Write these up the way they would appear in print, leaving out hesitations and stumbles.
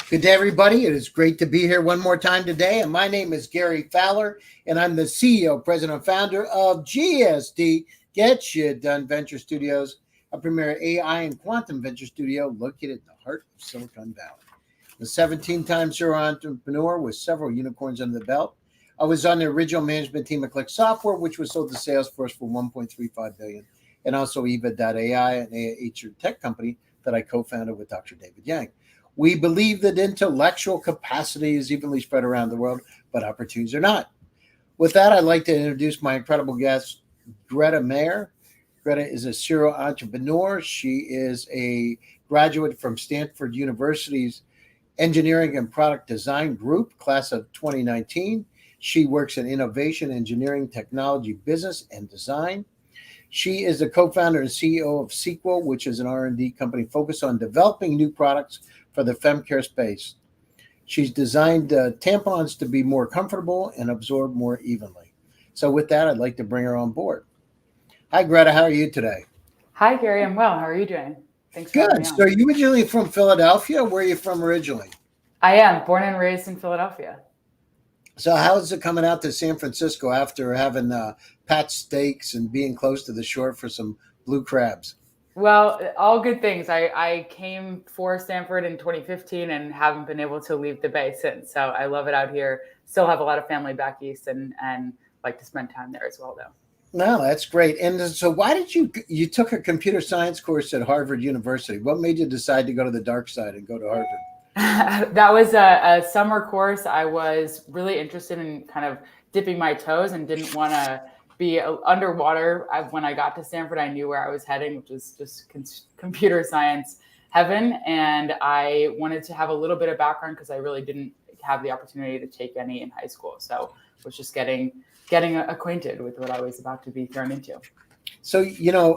Good day, everybody. It is great to be here one more time today. And my name is Gary Fowler, and I'm the CEO, president, and founder of GSD, Get Shit Done Venture Studios, a premier AI and quantum venture studio located in the heart of Silicon Valley. A 17-time serial entrepreneur with several unicorns under the belt. I was on the original management team at Click Software, which was sold to Salesforce for $1.35 billion, and also Eva.ai, an HR tech company that I co-founded with Dr. David Yang. We believe that intellectual capacity is evenly spread around the world, but opportunities are not. With that, I'd like to introduce my incredible guest, Greta Meyer. Greta is a serial entrepreneur. She is a graduate from Stanford University's Engineering and Product Design Group, class of 2019. She works in innovation, engineering, technology, business, and design. She is the co-founder and CEO of Sequel, which is an R&D company focused on developing new products for the femcare space. She's designed tampons to be more comfortable and absorb more evenly. So with that, I'd like to bring her on board. Hi, Greta. How are you today? Hi, Gary. I'm well. How are you doing? Thanks for having me on. So are you originally from Philadelphia? Where are you from originally? I am born and raised in Philadelphia. So how's it coming out to San Francisco after having Pat's steaks and being close to the shore for some blue crabs? Well, all good things. I came for Stanford in 2015 and haven't been able to leave the Bay since. So I love it out here. Still have a lot of family back east and like to spend time there as well, though. No, that's great. And so why did you took a computer science course at Harvard University? What made you decide to go to the dark side and go to Harvard? That was a summer course. I was really interested in kind of dipping my toes and didn't want to be underwater. When I got to Stanford, I knew where I was heading, which was just computer science heaven. And I wanted to have a little bit of background because I really didn't have the opportunity to take any in high school. So I was just getting acquainted with what I was about to be thrown into. So,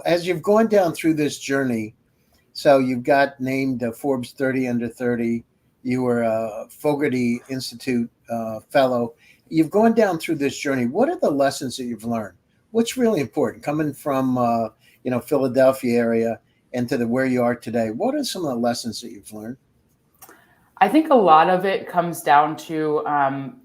as you've gone down through this journey, so you've got named Forbes 30 under 30. You were a Fogarty Institute fellow. You've gone down through this journey. What are the lessons that you've learned? What's really important coming from, Philadelphia area and to where you are today? What are some of the lessons that you've learned? I think a lot of it comes down to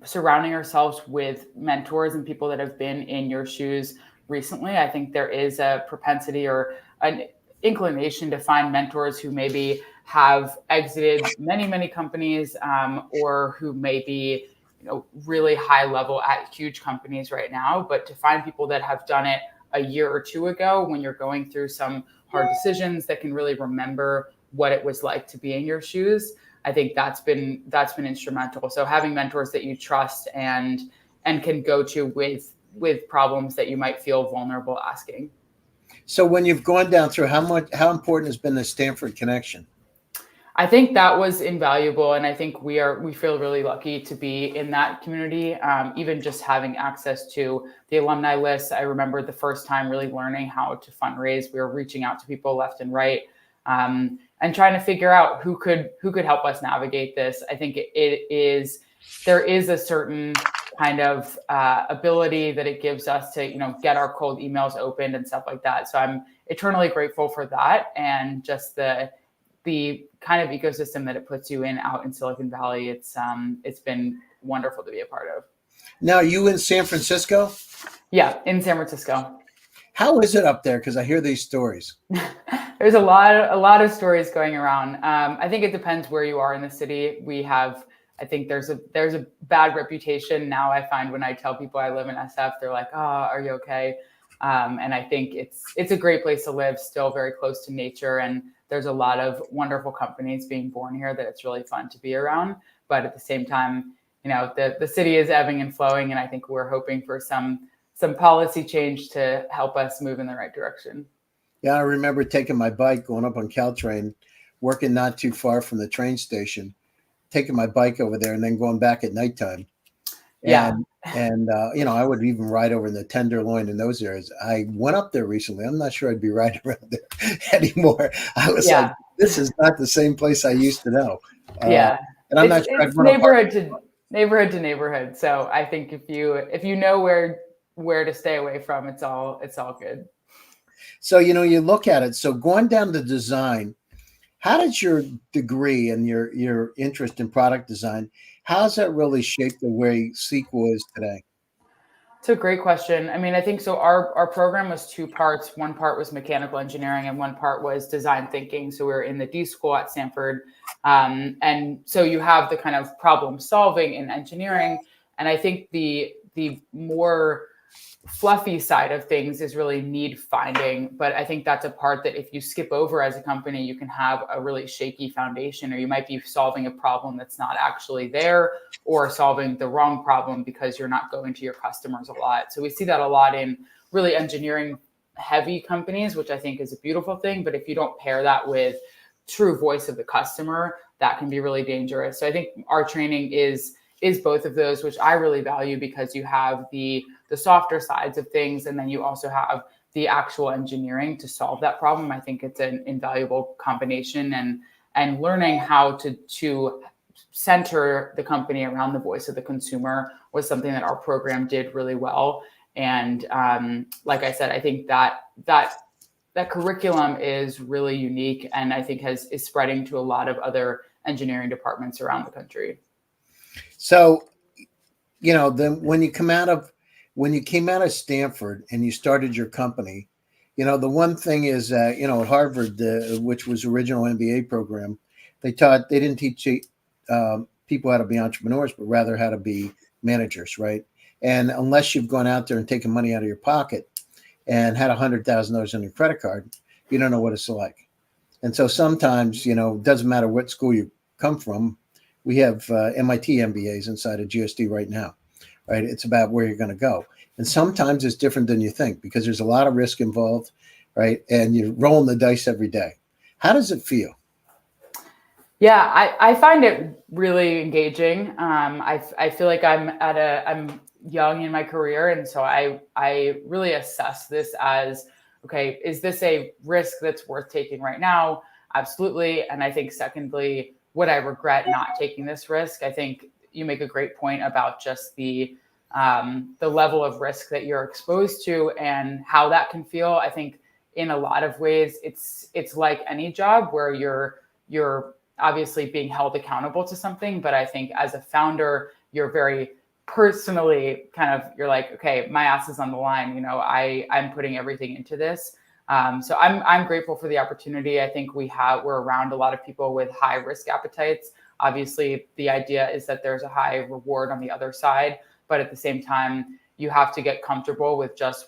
surrounding ourselves with mentors and people that have been in your shoes recently. I think there is a propensity or an inclination to find mentors who maybe have exited many, many companies or who may be really high level at huge companies right now, but to find people that have done it a year or two ago when you're going through some hard decisions that can really remember what it was like to be in your shoes. I think that's been instrumental. So having mentors that you trust and can go to with problems that you might feel vulnerable asking. So when you've gone down through, how important has been the Stanford connection? I think that was invaluable. And I think we feel really lucky to be in that community. Even just having access to the alumni list. I remember the first time really learning how to fundraise. We were reaching out to people left and right and trying to figure out who could help us navigate this. I think there is a certain kind of ability that it gives us to, get our cold emails opened and stuff like that. So I'm eternally grateful for that. And just the kind of ecosystem that it puts you in out in Silicon Valley. It's been wonderful to be a part of. Now, are you in San Francisco? Yeah, in San Francisco. How is it up there? Because I hear these stories. There's a lot of stories going around. I think it depends where you are in the city. I think there's a bad reputation now. I find when I tell people I live in SF, they're like, "Oh, are you okay?" And I think it's a great place to live, still very close to nature, and there's a lot of wonderful companies being born here that it's really fun to be around. But at the same time, the city is ebbing and flowing, and I think we're hoping for some policy change to help us move in the right direction. Yeah, I remember taking my bike, going up on Caltrain, working not too far from the train station, taking my bike over there and then going back at nighttime. Yeah. And I would even ride over in the Tenderloin in those areas. I went up there recently. I'm not sure I'd be riding around there anymore. I was like, this is not the same place I used to know. Yeah. And I'm not sure it's neighborhood to neighborhood. So I think if you know where to stay away from, it's all good. So, you look at it. So going down to design, How did your degree and your interest in product design, how's that really shaped the way SQL is today? It's a great question. I mean, I think so. Our program was two parts. One part was mechanical engineering, and one part was design thinking. So we were in the D school at Stanford, and so you have the kind of problem solving in engineering. And I think the more fluffy side of things is really need finding. But I think that's a part that if you skip over as a company, you can have a really shaky foundation, or you might be solving a problem that's not actually there, or solving the wrong problem because you're not going to your customers a lot. So we see that a lot in really engineering heavy companies, which I think is a beautiful thing. But if you don't pair that with true voice of the customer, that can be really dangerous. So I think our training is both of those, which I really value, because you have the softer sides of things, and then you also have the actual engineering to solve that problem. I think it's an invaluable combination, and learning how to center the company around the voice of the consumer was something that our program did really well. And like I said, I think that curriculum is really unique, and I think is spreading to a lot of other engineering departments around the country. So, then when you came out of Stanford and you started your company, the one thing is, at Harvard, which was original MBA program, they didn't teach people how to be entrepreneurs, but rather how to be managers, right? And unless you've gone out there and taken money out of your pocket and had $100,000 on your credit card, you don't know what it's like. And so sometimes, it doesn't matter what school you come from. We have MIT MBAs inside of GSD right now, right? It's about where you're going to go. And sometimes it's different than you think, because there's a lot of risk involved, right? And you're rolling the dice every day. How does it feel? Yeah, I find it really engaging. I feel like I'm young in my career, and so I really assess this as, okay, is this a risk that's worth taking right now? Absolutely. And I think secondly, would I regret not taking this risk? I think you make a great point about just the level of risk that you're exposed to and how that can feel. I think in a lot of ways, it's like any job where you're obviously being held accountable to something. But I think as a founder, you're very personally you're like, okay, my ass is on the line. I'm putting everything into this. So I'm grateful for the opportunity. I think we're around a lot of people with high risk appetites. Obviously, the idea is that there's a high reward on the other side, but at the same time, you have to get comfortable with just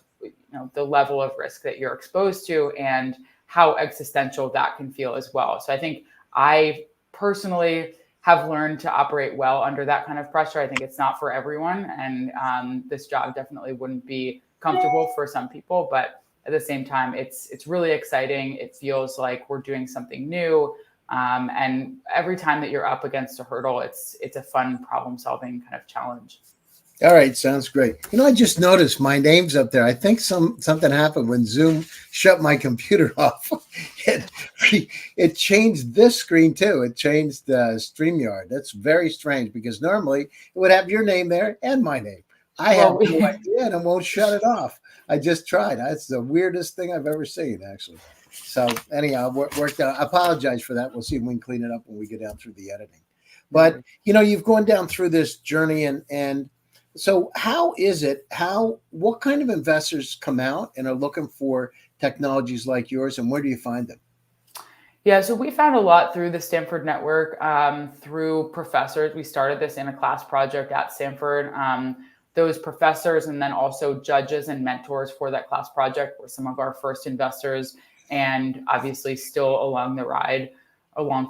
the level of risk that you're exposed to and how existential that can feel as well. So I think I personally have learned to operate well under that kind of pressure. I think it's not for everyone, and this job definitely wouldn't be comfortable for some people, but at the same time, it's really exciting. It feels like we're doing something new. And every time that you're up against a hurdle, it's a fun problem solving kind of challenge. All right, sounds great. I just noticed my name's up there. I think something happened when Zoom shut my computer off. It changed this screen too. It changed StreamYard. That's very strange, because normally it would have your name there and my name. I have no idea, and it won't shut it off. I just tried. That's the weirdest thing I've ever seen, actually. So anyhow, worked out. I apologize for that. We'll see if we can clean it up when we get down through the editing. But you've gone down through this journey, and so how is it? What kind of investors come out and are looking for technologies like yours, and where do you find them? Yeah, so we found a lot through the Stanford network, through professors. We started this in a class project at Stanford. Those professors and then also judges and mentors for that class project were some of our first investors, and obviously still along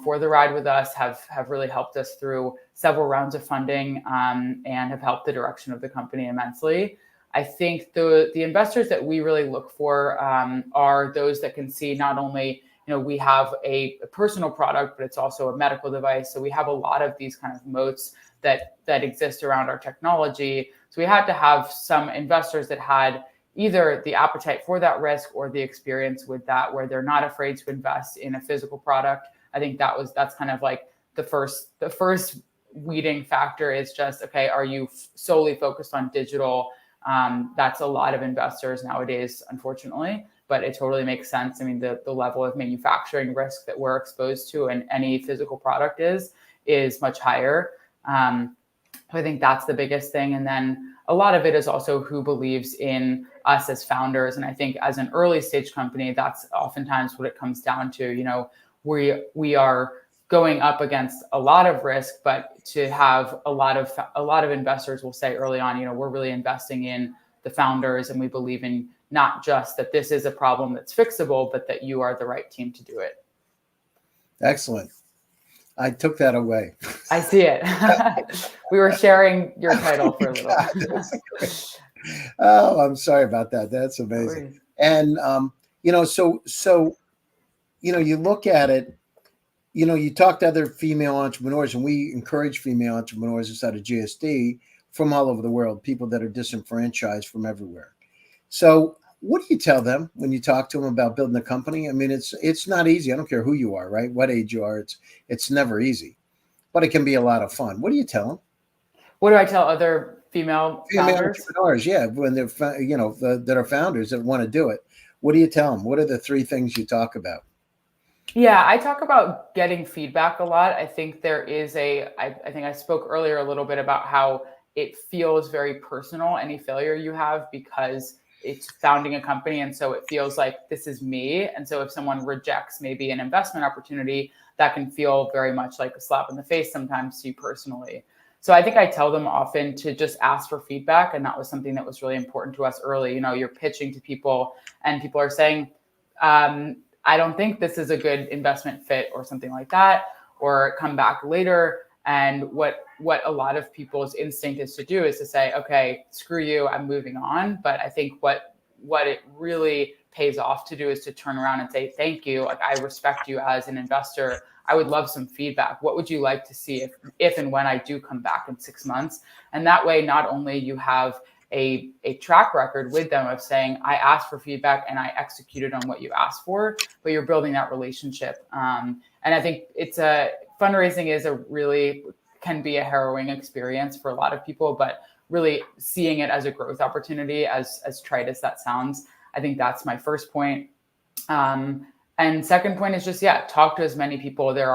for the ride with us, have really helped us through several rounds of funding, and have helped the direction of the company immensely. I think the investors that we really look for are those that can see not only we have a personal product, but it's also a medical device. So we have a lot of these kind of moats that exist around our technology. So we had to have some investors that had either the appetite for that risk or the experience with that, where they're not afraid to invest in a physical product. I think that's kind of like the first weeding factor is just, okay, are you solely focused on digital? That's a lot of investors nowadays, unfortunately. but it totally makes sense. I mean, the level of manufacturing risk that we're exposed to in any physical product is much higher. So I think that's the biggest thing. And then a lot of it is also who believes in us as founders. And I think as an early stage company, that's oftentimes what it comes down to. You know, we are going up against a lot of risk, but to have a lot of investors will say early on, you know, we're really investing in the founders, and we believe in not just that this is a problem that's fixable, but that you are the right team to do it. Excellent. I took that away. I see it. We were sharing your title for a little. Oh, I'm sorry about that. That's amazing. And you know, so you know, you look at it. You know, you talk to other female entrepreneurs, and we encourage female entrepreneurs inside of GSD from all over the world, people that are disenfranchised from everywhere. So what do you tell them when you talk to them about building a company? I mean, it's not easy. I don't care who you are, right? What age you are. It's never easy, but it can be a lot of fun. What do you tell them? What do I tell other female founders? Entrepreneurs, yeah, when they're, you know, that are founders that want to do it. What do you tell them? What are the 3 things you talk about? Yeah, I talk about getting feedback a lot. I think there is I think I spoke earlier a little bit about how it feels very personal, any failure you have, because it's founding a company. And so it feels like this is me. And so if someone rejects maybe an investment opportunity, that can feel very much like a slap in the face sometimes to you personally. So I think I tell them often to just ask for feedback. And that was something that was really important to us early. You know, you're pitching to people and people are saying, I don't think this is a good investment fit or something like that, or come back later. And what a lot of people's instinct is to do is to say, okay, screw you, I'm moving on. But I think what it really pays off to do is to turn around and say, thank you. Like, I respect you as an investor. I would love some feedback. What would you like to see if and when I do come back in 6 months? And that way, not only you have a track record with them of saying, I asked for feedback and I executed on what you asked for, but you're building that relationship. And I think fundraising can be a harrowing experience for a lot of people, but really seeing it as a growth opportunity, as trite as that sounds, I think that's my first point. And second point is just, talk to as many people. There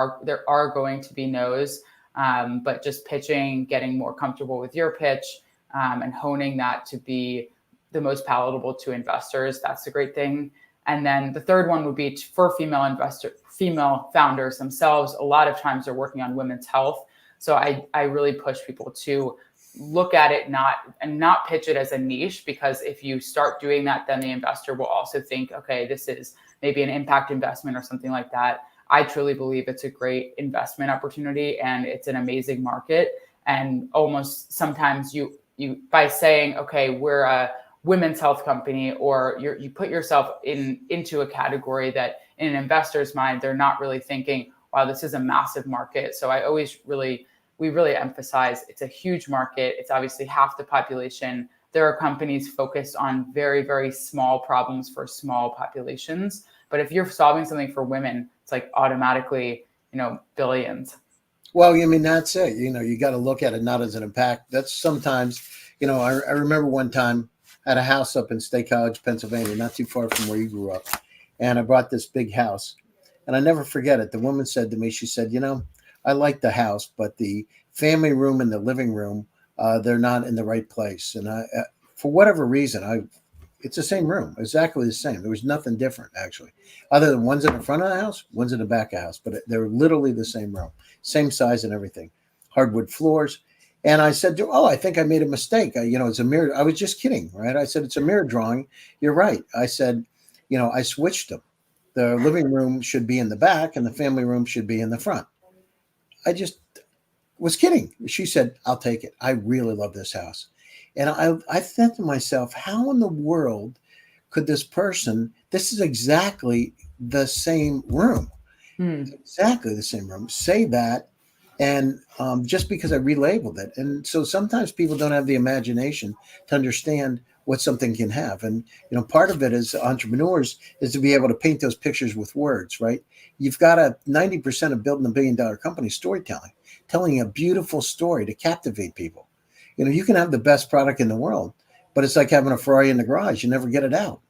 are going to be no's, but just pitching, getting more comfortable with your pitch, and honing that to be the most palatable to investors. That's a great thing. And then the third one would be for female founders themselves. A lot of times they're working on women's health. So I really push people to look at it not pitch it as a niche, because if you start doing that, then the investor will also think, okay, this is maybe an impact investment or something like that. I truly believe it's a great investment opportunity and it's an amazing market. And almost sometimes you by saying, okay, we're a women's health company, or you put yourself into a category that in an investor's mind, they're not really thinking, wow, this is a massive market. So we really emphasize it's a huge market. It's obviously half the population. There are companies focused on very, very small problems for small populations. But if you're solving something for women, it's like automatically, billions. Well, I mean, that's it. You got to look at it not as an impact. That's sometimes, I remember one time I had a house up in State College, Pennsylvania, not too far from where you grew up. And I bought this big house. And I never forget it. The woman said to me, she said, I like the house, but the family room and the living room, they're not in the right place. And I, for whatever reason, it's the same room, exactly the same. There was nothing different, actually, other than one's in the front of the house, one's in the back of the house, but they're literally the same room, same size and everything, hardwood floors. And I said, I think I made a mistake. It's a mirror. I was just kidding, right? I said, it's a mirror drawing. You're right. I said, I switched them. The living room should be in the back and the family room should be in the front. I just was kidding. She said, I'll take it. I really love this house. And I thought to myself, how in the world could this is exactly the same room, exactly the same room, say that. And just because I relabeled it. And so sometimes people don't have the imagination to understand what something can have. And, part of it as entrepreneurs is to be able to paint those pictures with words, right? You've got 90% of building $1 billion company storytelling, telling a beautiful story to captivate people. You can have the best product in the world, but it's like having a Ferrari in the garage. You never get it out.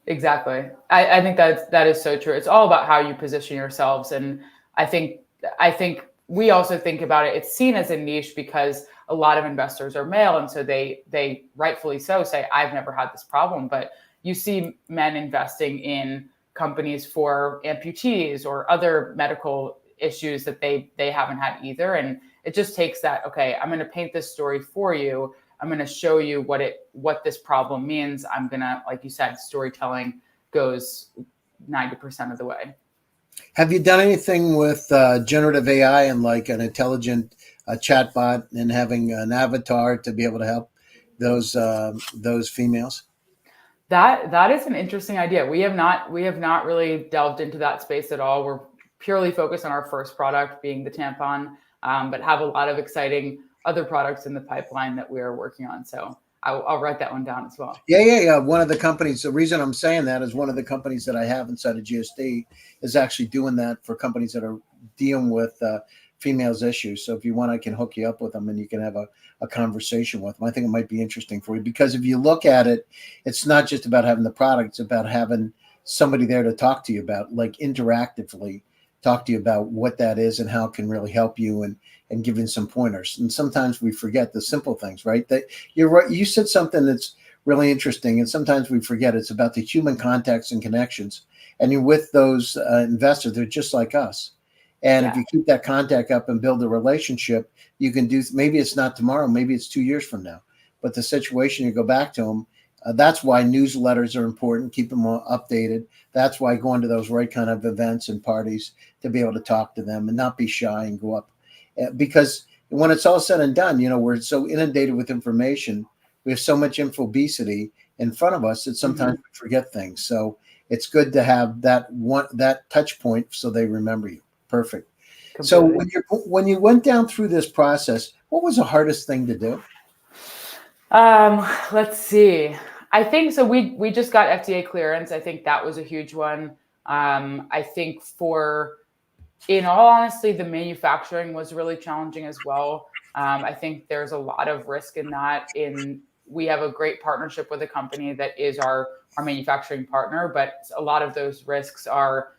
Exactly. I think that is so true. It's all about how you position yourselves. And I think I think we also think about it. It's seen as a niche because a lot of investors are male. And so they rightfully so say, I've never had this problem. But you see men investing in companies for amputees or other medical issues that they haven't had either. And it just takes that, okay, I'm going to paint this story for you. I'm going to show you what this problem means. I'm going to, like you said, storytelling goes 90% of the way. Have you done anything with generative AI and like an intelligent chatbot and having an avatar to be able to help those females? That is an interesting idea. We have not really delved into that space at all. We're purely focused on our first product being the tampon, but have a lot of exciting other products in the pipeline that we are working on. So I'll write that one down as well. Yeah. One of the companies, the reason I'm saying that is one of the companies that I have inside of GSD is actually doing that for companies that are dealing with females issues. So if you want, I can hook you up with them and you can have a conversation with them. I think it might be interesting for you because if you look at it, it's not just about having the product, it's about having somebody there to talk to you about, like interactively talk to you about what that is and how it can really help you and give you some pointers. And sometimes we forget the simple things, right? That you're right. You said something that's really interesting. And sometimes we forget it's about the human contacts and connections. And you're with those investors, they're just like us. And if Yeah. you keep that contact up and build a relationship, you can do, maybe it's not tomorrow, maybe it's 2 years from now, but the situation, you go back to them. That's why newsletters are important. Keep them updated. That's why going to those right kind of events and parties to be able to talk to them and not be shy and go up. Because when it's all said and done, we're so inundated with information. We have so much infobesity in front of us that sometimes we forget things. So it's good to have that touch point so they remember you. Perfect. So Completely. when you went down through this process, what was the hardest thing to do? Let's see. I think so. We just got FDA clearance. I think that was a huge one. I think in all honesty, the manufacturing was really challenging as well. I think there's a lot of risk in that. We have a great partnership with a company that is our manufacturing partner, but a lot of those risks are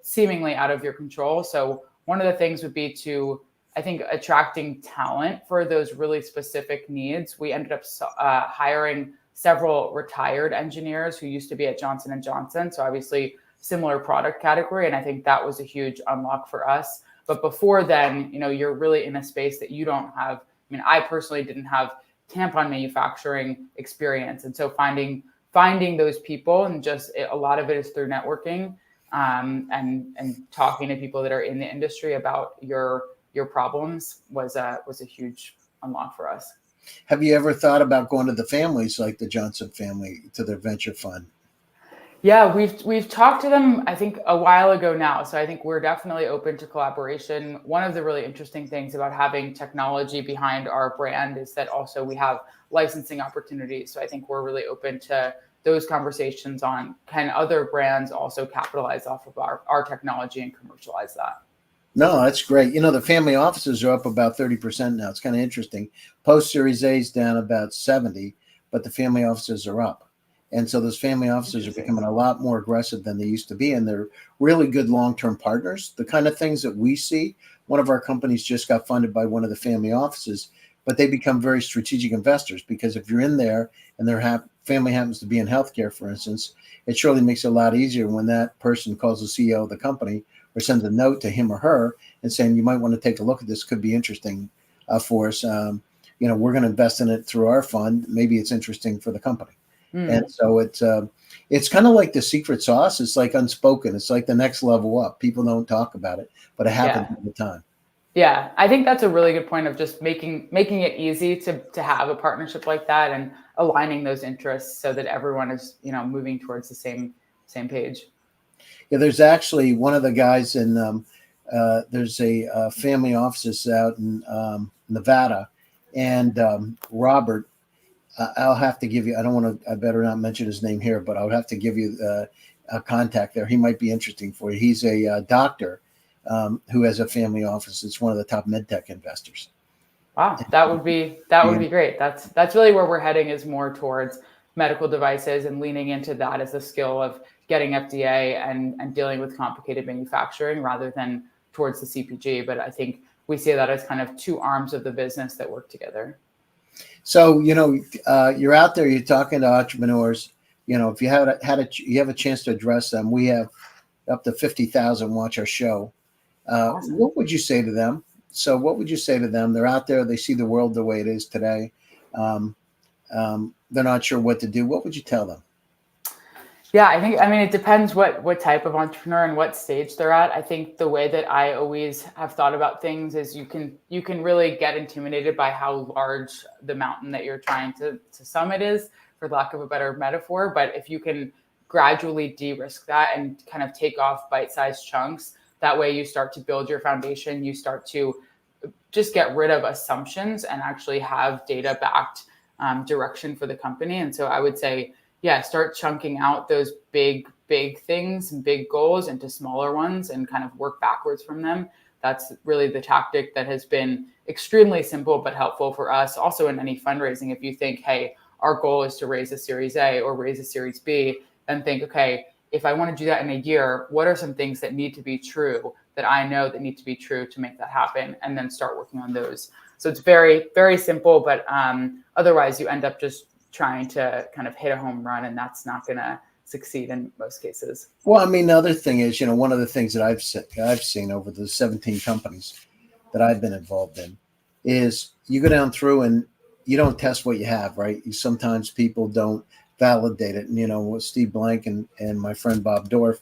seemingly out of your control. So one of the things would be to, I think, attracting talent for those really specific needs. We ended up hiring several retired engineers who used to be at Johnson and Johnson. So obviously similar product category. And I think that was a huge unlock for us. But before then, you're really in a space that you don't have. I mean, I personally didn't have tampon manufacturing experience. And so finding those people, and just a lot of it is through networking, and talking to people that are in the industry about your problems was a huge unlock for us. Have you ever thought about going to the families like the Johnson family to their venture fund? Yeah, we've talked to them, I think, a while ago now. So I think we're definitely open to collaboration. One of the really interesting things about having technology behind our brand is that also we have licensing opportunities. So I think we're really open to those conversations on, can other brands also capitalize off of our technology and commercialize that? No, that's great. The family offices are up about 30% now. It's kind of interesting. Post Series A is down about 70, but the family offices are up. And so those family offices are becoming a lot more aggressive than they used to be. And they're really good long-term partners. The kind of things that we see, one of our companies just got funded by one of the family offices, but they become very strategic investors because if you're in there and their family happens to be in healthcare, for instance, it surely makes it a lot easier when that person calls the CEO of the company or sends a note to him or her and saying, you might want to take a look at this. Could be interesting for us. We're going to invest in it through our fund. Maybe it's interesting for the company. And so it's kind of like the secret sauce. It's like unspoken. It's like the next level up. People don't talk about it, but it happens all the time. Yeah, I think that's a really good point of just making it easy to have a partnership like that and aligning those interests so that everyone is moving towards the same page. Yeah, there's actually one of the guys in there's a family offices out in Nevada, and Robert. I'll have to give you. I better not mention his name here, but I'll have to give you a contact there. He might be interesting for you. He's a doctor who has a family office. It's one of the top medtech investors. Wow, that would be great. That's really where we're heading, is more towards medical devices and leaning into that as a skill of getting FDA and dealing with complicated manufacturing rather than towards the CPG. But I think we see that as kind of two arms of the business that work together. So, you're out there, you're talking to entrepreneurs. If you have a chance to address them, we have up to 50,000 watch our show. Awesome. What would you say to them? So what would you say to them? They're out there, they see the world the way it is today. They're not sure what to do. What would you tell them? Yeah, I mean, it depends what type of entrepreneur and what stage they're at. I think the way that I always have thought about things is you can really get intimidated by how large the mountain that you're trying to summit is, for lack of a better metaphor. But if you can gradually de-risk that and kind of take off bite-sized chunks, that way you start to build your foundation. You start to just get rid of assumptions and actually have data-backed direction for the company. And so I would say, yeah, start chunking out those big things and big goals into smaller ones and kind of work backwards from them. That's really the tactic that has been extremely simple but helpful for us. Also in any fundraising, if you think, hey, our goal is to raise a Series A or raise a Series B, then think, okay, if I want to do that in a year, what are some things that need to be true that I know that need to be true to make that happen? And then start working on those. So it's very, very simple, but otherwise you end up just trying to kind of hit a home run, and that's not going to succeed in most cases. Well, I mean, the other thing is, one of the things that I've seen over the 17 companies that I've been involved in is you go down through and you don't test what you have, right? Sometimes people don't validate it. And, Steve Blank and my friend Bob Dorff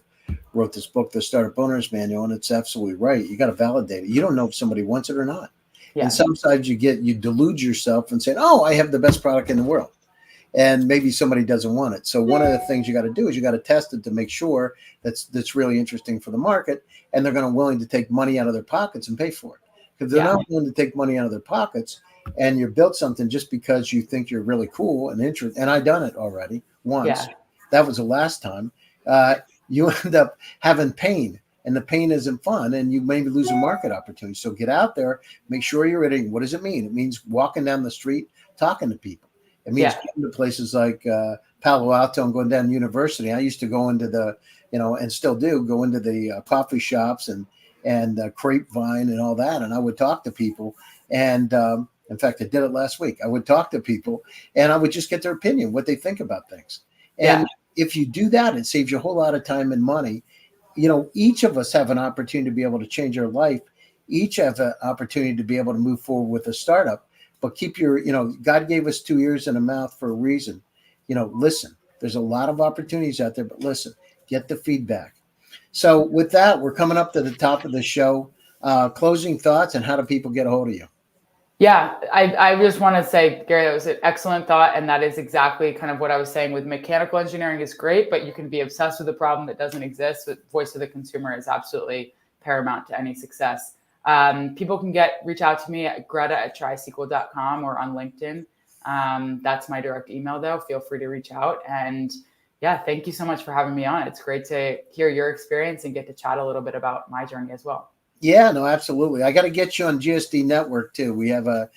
wrote this book, The Startup Owner's Manual, and it's absolutely right. You got to validate it. You don't know if somebody wants it or not. Yeah. And sometimes you delude yourself and say, oh, I have the best product in the world. And maybe somebody doesn't want it. So one of the things you got to do is you got to test it to make sure that's really interesting for the market, and they're going to willing to take money out of their pockets and pay for it. Because they're not willing to take money out of their pockets, and you built something just because you think you're really cool and interesting. And I done it already once. Yeah. That was the last time. You end up having pain, and the pain isn't fun, and you maybe lose a market opportunity. So get out there, make sure you're ready. What does it mean? It means walking down the street, talking to people. It means going to places like Palo Alto and going down University. I used to go into the, and still do, go into the coffee shops and Grapevine and all that. And I would talk to people. And in fact, I did it last week. I would talk to people and I would just get their opinion, what they think about things. And if you do that, it saves you a whole lot of time and money. Each of us have an opportunity to be able to change our life. Each have an opportunity to be able to move forward with a startup. But keep your, God gave us 2 ears and a mouth for a reason. Listen, there's a lot of opportunities out there, but listen, get the feedback. So with that, we're coming up to the top of the show. Closing thoughts, and how do people get a hold of you? Yeah, I just want to say, Gary, that was an excellent thought. And that is exactly kind of what I was saying with mechanical engineering is great, but you can be obsessed with a problem that doesn't exist. But voice of the consumer is absolutely paramount to any success. People can reach out to me at greta@trisequel.com or on LinkedIn. That's my direct email, though. Feel free to reach out. And yeah, thank you so much for having me on. It's great to hear your experience and get to chat a little bit about my journey as well. Yeah, no, absolutely. I got to get you on GSD Network too. We have a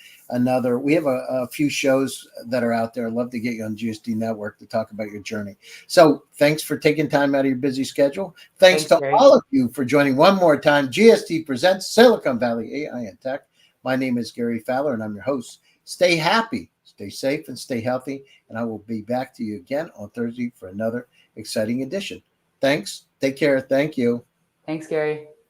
few shows that are out there. I'd love to get you on GSD Network to talk about your journey. So thanks for taking time out of your busy schedule. Thanks to all of you for joining one more time. GSD presents Silicon Valley AI and Tech. My name is Gary Fowler and I'm your host. Stay happy, stay safe, and stay healthy. And I will be back to you again on Thursday for another exciting edition. Thanks. Take care. Thank you. Thanks, Gary.